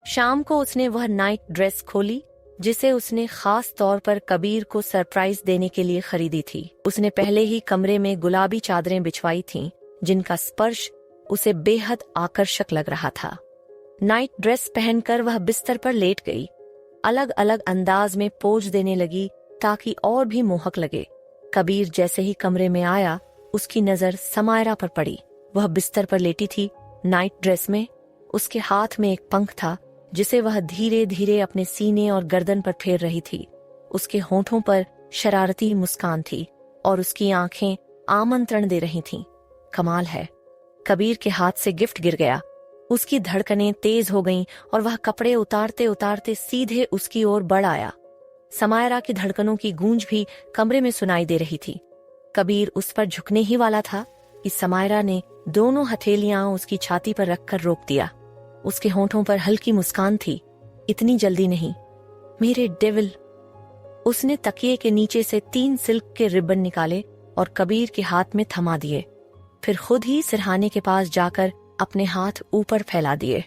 शाम को उसने वह नाइट ड्रेस खोली जिसे उसने खास तौर पर कबीर को सरप्राइज देने के लिए खरीदी थी। उसने पहले ही कमरे में गुलाबी चादरें बिछवाई थीं, जिनका स्पर्श उसे बेहद आकर्षक लग रहा था। नाइट ड्रेस पहनकर वह बिस्तर पर लेट गई, अलग अलग अंदाज में पोज देने लगी ताकि और भी मोहक लगे। कबीर जैसे ही कमरे में आया, उसकी नजर समायरा पर पड़ी। वह बिस्तर पर लेटी थी, नाइट ड्रेस में। उसके हाथ में एक पंख था जिसे वह धीरे धीरे अपने सीने और गर्दन पर फेर रही थी। उसके होठों पर शरारती मुस्कान थी और उसकी आंखें आमंत्रण दे रही थीं। कमाल है। कबीर के हाथ से गिफ्ट गिर गया। उसकी धड़कनें तेज हो गईं और वह कपड़े उतारते उतारते सीधे उसकी ओर बढ़ आया। समायरा की धड़कनों की गूंज भी कमरे में सुनाई दे रही थी। कबीर उस पर झुकने ही वाला था कि समायरा ने दोनों हथेलियां उसकी छाती पर रखकर रोक दिया। उसके होठों पर हल्की मुस्कान थी। इतनी जल्दी नहीं मेरे डेविल। उसने तकिए के नीचे से 3 सिल्क के रिबन निकाले और कबीर के हाथ में थमा दिए। फिर खुद ही सिरहाने के पास जाकर अपने हाथ ऊपर फैला दिए।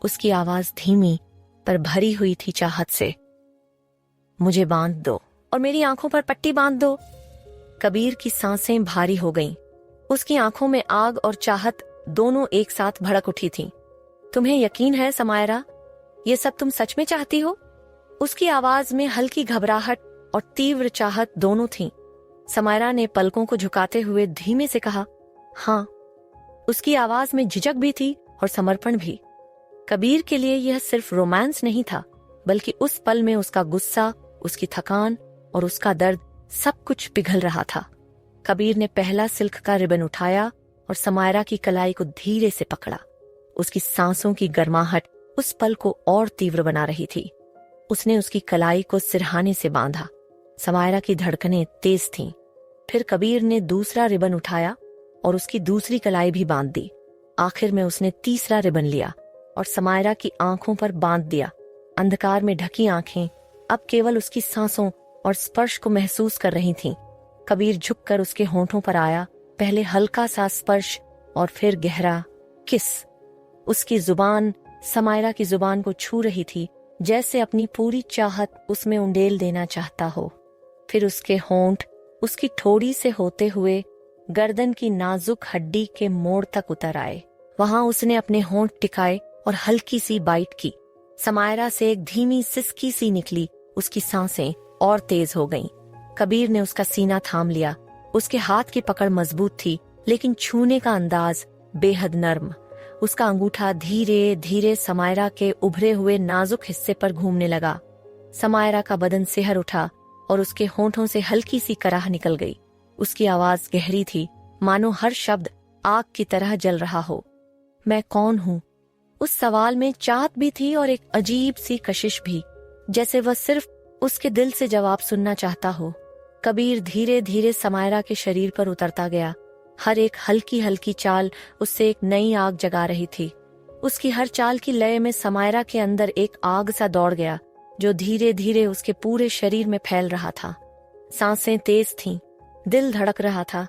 उसकी आवाज धीमी पर भरी हुई थी चाहत से। मुझे बांध दो और मेरी आंखों पर पट्टी बांध दो। कबीर की सांसें भारी हो गईं। उसकी आंखों में आग और चाहत दोनों एक साथ भड़क उठी थीं। तुम्हें यकीन है समायरा, ये सब तुम सच में चाहती हो? उसकी आवाज में हल्की घबराहट और तीव्र चाहत दोनों थीं। समायरा ने पलकों को झुकाते हुए धीमे से कहा, हाँ। उसकी आवाज में झिझक भी थी और समर्पण भी। कबीर के लिए यह सिर्फ रोमांस नहीं था, बल्कि उस पल में उसका गुस्सा, उसकी थकान और उसका दर्द सब कुछ पिघल रहा था। कबीर ने पहला सिल्क का रिबन उठाया और समायरा की कलाई को धीरे से पकड़ा। उसकी सांसों की गर्माहट उस पल को और तीव्र बना रही थी। उसने उसकी कलाई को सिरहाने से बांधा। समायरा की धड़कनें तेज थीं। फिर कबीर ने दूसरा रिबन उठाया और उसकी दूसरी कलाई भी बांध दी। आखिर में उसने तीसरा रिबन लिया और समायरा की आंखों पर बांध दिया। अंधकार में ढकी आंखें अब केवल उसकी सांसों और स्पर्श को महसूस कर रही थीं। कबीर झुककर उसके होंठों पर आया, पहले हल्का सा स्पर्श और फिर गहरा किस। उसकी जुबान समायरा की जुबान को छू रही थी, जैसे अपनी पूरी चाहत उसमें उंडेल देना चाहता हो। फिर उसके होंठ उसकी ठोड़ी से होते हुए गर्दन की नाजुक हड्डी के मोड़ तक उतर आए। वहां उसने अपने होंठ टिकाए और हल्की सी बाइट की। समायरा से एक धीमी सिसकी सी निकली। उसकी सांसें और तेज हो गईं। कबीर ने उसका सीना थाम लिया। उसके हाथ की पकड़ मजबूत थी, लेकिन छूने का अंदाज बेहद नर्म। उसका अंगूठा धीरे धीरे समायरा के उभरे हुए नाजुक हिस्से पर घूमने लगा। समायरा का बदन सिहर उठा और उसके होंठों से हल्की सी कराह निकल गई। उसकी आवाज गहरी थी, मानो हर शब्द आग की तरह जल रहा हो। मैं कौन हूँ? उस सवाल में चाहत भी थी और एक अजीब सी कशिश भी, जैसे वह सिर्फ उसके दिल से जवाब सुनना चाहता हो। कबीर धीरे धीरे समायरा के शरीर पर उतरता गया। हर एक हल्की हल्की चाल उससे एक नई आग जगा रही थी। उसकी हर चाल की लय में समायरा के अंदर एक आग सा दौड़ गया, जो धीरे धीरे उसके पूरे शरीर में फैल रहा था। सांसें तेज थीं, दिल धड़क रहा था।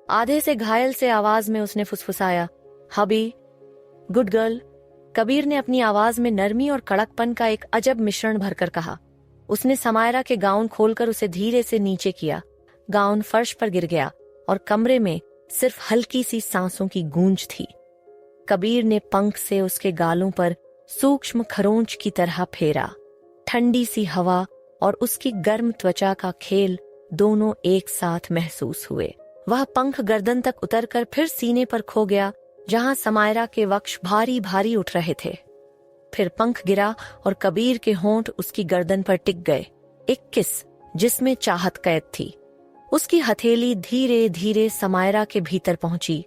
आधे से घायल से आवाज में उसने फुसफुसाया, हबी, गुड गर्ल। कबीर ने अपनी आवाज में नरमी और कड़कपन का एक अजब मिश्रण भरकर कहा। उसने समायरा के गाउन खोलकर उसे धीरे से नीचे किया। गाउन फर्श पर गिर गया और कमरे में सिर्फ हल्की सी सांसों की गूंज थी। कबीर ने पंख से उसके गालों पर सूक्ष्म खरोंच की तरह फेरा। ठंडी सी हवा और उसकी गर्म त्वचा का खेल दोनों एक साथ महसूस हुए। वह पंख गर्दन तक उतरकर फिर सीने पर खो गया, जहां समायरा के वक्ष भारी भारी उठ रहे थे। फिर पंख गिरा और कबीर के होंठ उसकी गर्दन पर टिक गए। एक किस जिसमें चाहत कैद थी। उसकी हथेली धीरे धीरे समायरा के भीतर पहुंची।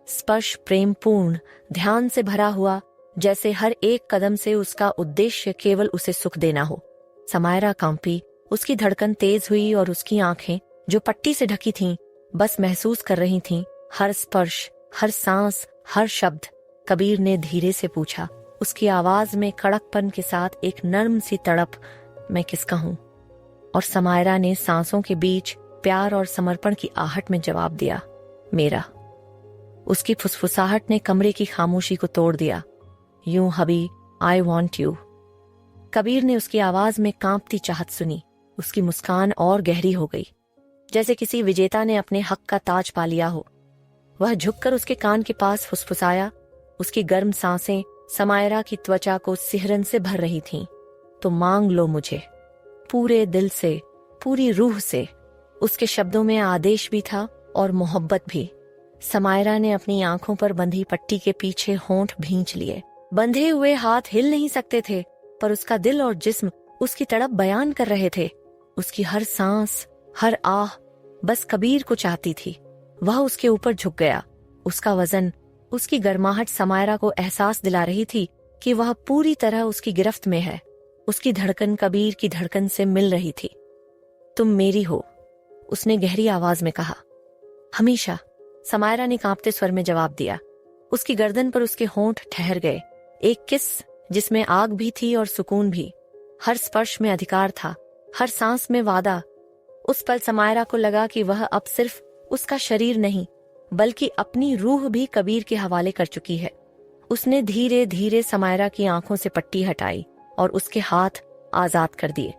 स्पर्श प्रेमपूर्ण, ध्यान से भरा हुआ, जैसे हर एक कदम से उसका उद्देश्य केवल उसे सुख देना हो। समायरा कांपी, उसकी धड़कन तेज हुई और उसकी आंखें, जो पट्टी से ढकी थीं, बस महसूस कर रही थीं हर स्पर्श, हर सांस, हर शब्द। कबीर ने धीरे से पूछा, उसकी आवाज में कड़कपन के साथ एक नर्म सी तड़प, मैं किसका हूं? और समायरा ने सांसों के बीच प्यार और समर्पण की आहट में जवाब दिया, मेरा। उसकी फुसफुसाहट ने कमरे की खामोशी को तोड़ दिया। यूं हबी, आई वॉन्ट यू। कबीर ने उसकी आवाज में कांपती चाहत सुनी। उसकी मुस्कान और गहरी हो गई, जैसे किसी विजेता ने अपने हक का ताज पा लिया हो। वह झुककर उसके कान के पास फुसफुसाया। उसकी गर्म सांसें समायरा की त्वचा को सिहरन से भर रही थीं। तो मांग लो मुझे, पूरे दिल से, पूरी रूह से। उसके शब्दों में आदेश भी था और मोहब्बत भी। समायरा ने अपनी आंखों पर बंधी पट्टी के पीछे होंठ भींच लिए। बंधे हुए हाथ हिल नहीं सकते थे, पर उसका दिल और जिस्म उसकी तड़प बयान कर रहे थे। उसकी हर सांस, हर आह बस कबीर को चाहती थी। वह उसके ऊपर झुक गया। उसका वजन, उसकी गर्माहट समायरा को एहसास दिला रही थी कि वह पूरी तरह उसकी गिरफ्त में है। उसकी धड़कन कबीर की धड़कन से मिल रही थी। तुम मेरी हो, उसने गहरी आवाज में कहा। हमेशा, समायरा ने कांपते स्वर में जवाब दिया। उसकी गर्दन पर उसके होंठ ठहर गए। एक किस जिसमें आग भी थी और सुकून भी। हर स्पर्श में अधिकार था, हर सांस में वादा। उस पल समायरा को लगा कि वह अब सिर्फ उसका शरीर नहीं, बल्कि अपनी रूह भी कबीर के हवाले कर चुकी है। उसने धीरे धीरे समायरा की आंखों से पट्टी हटाई और उसके हाथ आजाद कर दिए।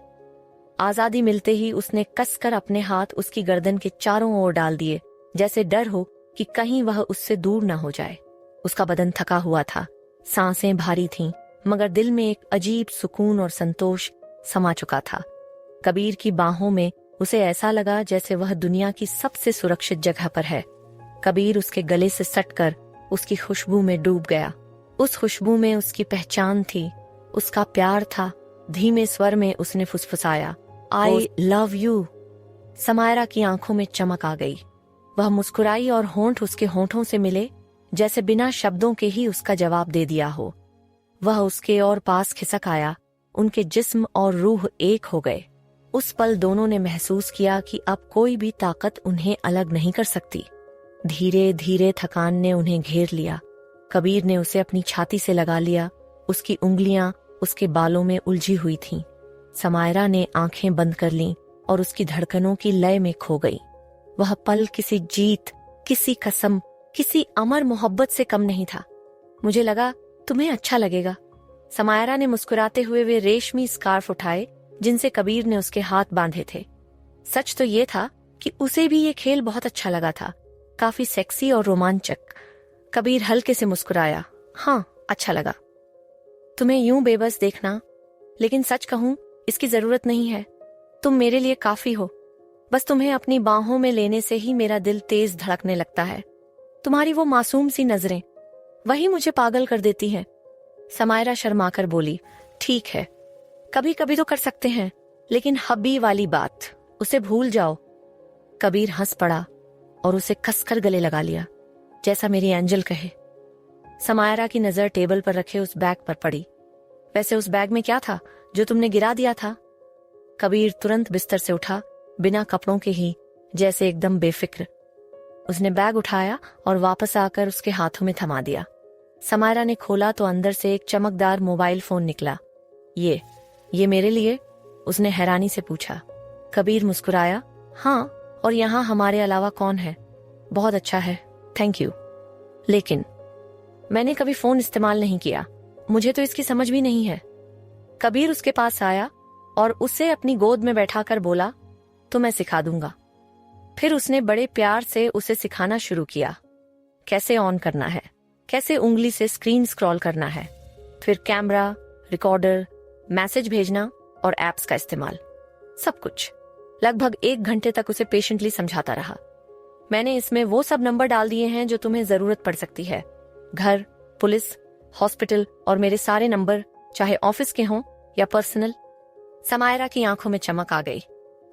आजादी मिलते ही उसने कसकर अपने हाथ उसकी गर्दन के चारों ओर डाल दिए, जैसे डर हो कि कहीं वह उससे दूर न हो जाए। उसका बदन थका हुआ था, सांसें भारी थीं, मगर दिल में एक अजीब सुकून और संतोष समा चुका था। कबीर की बाहों में उसे ऐसा लगा जैसे वह दुनिया की सबसे सुरक्षित जगह पर है। कबीर उसके गले से सटकर उसकी खुशबू में डूब गया। उस खुशबू में उसकी पहचान थी, उसका प्यार था। धीमे स्वर में उसने फुसफुसाया, आई लव यू। समायरा की आंखों में चमक आ गई। वह मुस्कुराई और होंठ उसके होंठों से मिले, जैसे बिना शब्दों के ही उसका जवाब दे दिया हो। वह उसके और पास खिसक आया। उनके जिस्म और रूह एक हो गए। उस पल दोनों ने महसूस किया कि अब कोई भी ताकत उन्हें अलग नहीं कर सकती। धीरे धीरे थकान ने उन्हें घेर लिया। कबीर ने उसे अपनी छाती से लगा लिया। उसकी उंगलियां उसके बालों में उलझी हुई थीं। समायरा ने आंखें बंद कर लीं और उसकी धड़कनों की लय में खो गई। वह पल किसी जीत, किसी कसम, किसी अमर मोहब्बत से कम नहीं था। मुझे लगा तुम्हें अच्छा लगेगा। समायरा ने मुस्कुराते हुए वे रेशमी स्कार्फ उठाए जिनसे कबीर ने उसके हाथ बांधे थे। सच तो ये था कि उसे भी ये खेल बहुत अच्छा लगा था, काफी सेक्सी और रोमांचक। कबीर हल्के से मुस्कुराया, हाँ अच्छा लगा। तुम्हें यूं बेबस देखना, लेकिन सच कहूं इसकी जरूरत नहीं है। तुम मेरे लिए काफी हो। बस तुम्हें अपनी बाहों में लेने से ही मेरा दिल तेज धड़कने लगता है। तुम्हारी वो मासूम सी नजरें, वही मुझे पागल कर देती हैं। समायरा शर्माकर बोली, ठीक है, कभी कभी तो कर सकते हैं, लेकिन हब्बी वाली बात उसे भूल जाओ। कबीर हंस पड़ा और उसे कसकर गले लगा लिया, जैसा मेरी एंजल कहे। समायरा की नजर टेबल पर रखे उस बैग पर पड़ी। वैसे उस बैग में क्या था जो तुमने गिरा दिया था? कबीर तुरंत बिस्तर से उठा, बिना कपड़ों के ही, जैसे एकदम बेफिक्र। उसने बैग उठाया और वापस आकर उसके हाथों में थमा दिया। समायरा ने खोला तो अंदर से एक चमकदार मोबाइल फोन निकला। ये मेरे लिए? उसने हैरानी से पूछा। कबीर मुस्कुराया, हाँ, और यहाँ हमारे अलावा कौन है? बहुत अच्छा है, थैंक यू। लेकिन मैंने कभी फोन इस्तेमाल नहीं किया, मुझे तो इसकी समझ भी नहीं है। कबीर उसके पास आया और उसे अपनी गोद में बैठाकर बोला, तो मैं सिखा दूंगा। फिर उसने बड़े प्यार से उसे सिखाना शुरू किया, कैसे ऑन करना है, कैसे उंगली से स्क्रीन स्क्रॉल करना है, फिर कैमरा, रिकॉर्डर, मैसेज भेजना और एप्स का इस्तेमाल, सब कुछ। लगभग 1 घंटे तक उसे पेशेंटली समझाता रहा। मैंने इसमें वो सब नंबर डाल दिए हैं जो तुम्हें जरूरत पड़ सकती है, घर, पुलिस, हॉस्पिटल और मेरे सारे नंबर, चाहे ऑफिस के हों या पर्सनल। समायरा की आंखों में चमक आ गई।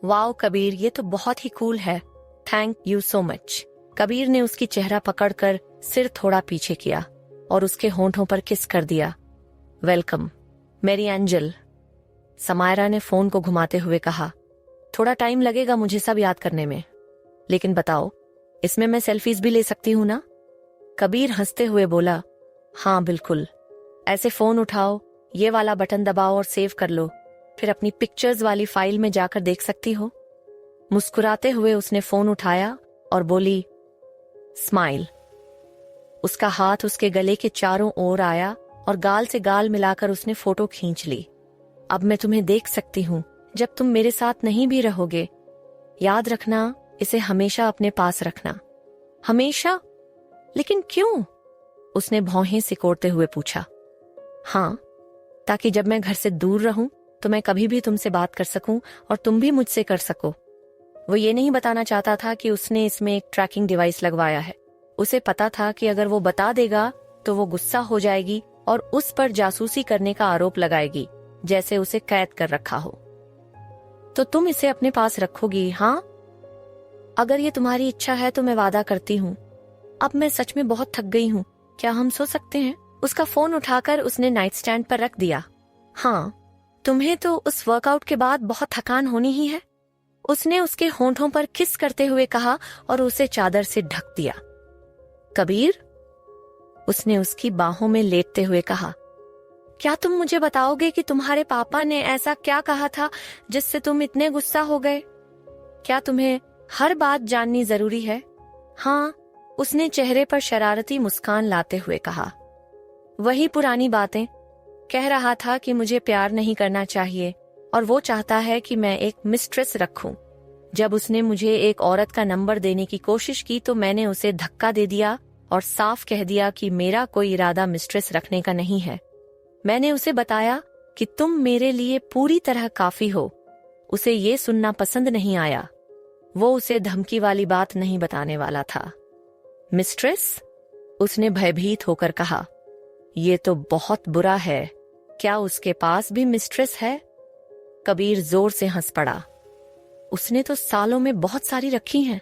वाओ कबीर, ये तो बहुत ही कूल है, thank you so much. Kabir ने उसकी चेहरा पकड़कर सिर थोड़ा पीछे किया और उसके होंठों पर किस कर दिया। वेलकम मेरी एंजल। समायरा ने फोन को घुमाते हुए कहा, थोड़ा टाइम लगेगा मुझे सब याद करने में, लेकिन बताओ, इसमें मैं सेल्फीज भी ले सकती हूं ना? कबीर हंसते हुए बोला, हाँ बिल्कुल। ऐसे फोन उठाओ, ये वाला बटन दबाओ और सेव कर लो, फिर अपनी पिक्चर्स वाली फाइल में जाकर देख सकती हो। मुस्कुराते हुए उसने फोन उठाया और बोली, स्माइल। उसका हाथ उसके गले के चारों ओर आया और गाल से गाल मिलाकर उसने फोटो खींच ली। अब मैं तुम्हें देख सकती हूँ जब तुम मेरे साथ नहीं भी रहोगे। याद रखना, इसे हमेशा अपने पास रखना। हमेशा? लेकिन क्यों? उसने भौहें सिकोड़ते हुए पूछा। हाँ, ताकि जब मैं घर से दूर रहूं तो मैं कभी भी तुमसे बात कर सकूं और तुम भी मुझसे कर सको। वो ये नहीं बताना चाहता था कि उसने इसमें एक ट्रैकिंग डिवाइस लगवाया है। उसे पता था कि अगर वो बता देगा तो वो गुस्सा हो जाएगी और उस पर जासूसी करने का आरोप लगाएगी, जैसे उसे कैद कर रखा हो। तो तुम इसे अपने पास रखोगी? हाँ, अगर ये तुम्हारी इच्छा है तो मैं वादा करती हूँ। अब मैं सच में बहुत थक गई हूँ, क्या हम सो सकते हैं? उसका फोन उठाकर उसने नाइट स्टैंड पर रख दिया। हाँ, तुम्हें तो उस वर्कआउट के बाद बहुत थकान होनी ही है, उसने उसके होंठों पर किस करते हुए कहा और उसे चादर से ढक दिया। कबीर, उसने उसकी बाहों में लेटते हुए कहा, क्या तुम मुझे बताओगे कि तुम्हारे पापा ने ऐसा क्या कहा था जिससे तुम इतने गुस्सा हो गए? क्या तुम्हें हर बात जाननी जरूरी है? हाँ, उसने चेहरे पर शरारती मुस्कान लाते हुए कहा। वही पुरानी बातें। कह रहा था कि मुझे प्यार नहीं करना चाहिए और वो चाहता है कि मैं एक मिस्ट्रेस रखूं। जब उसने मुझे एक औरत का नंबर देने की कोशिश की तो मैंने उसे धक्का दे दिया और साफ कह दिया कि मेरा कोई इरादा मिस्ट्रेस रखने का नहीं है। मैंने उसे बताया कि तुम मेरे लिए पूरी तरह काफी हो। उसे ये सुनना पसंद नहीं आया। वो उसे धमकी वाली बात नहीं बताने वाला था। मिस्ट्रेस? उसने भयभीत होकर कहा। ये तो बहुत बुरा है। क्या उसके पास भी मिस्ट्रेस है? कबीर जोर से हंस पड़ा। उसने तो सालों में बहुत सारी रखी हैं।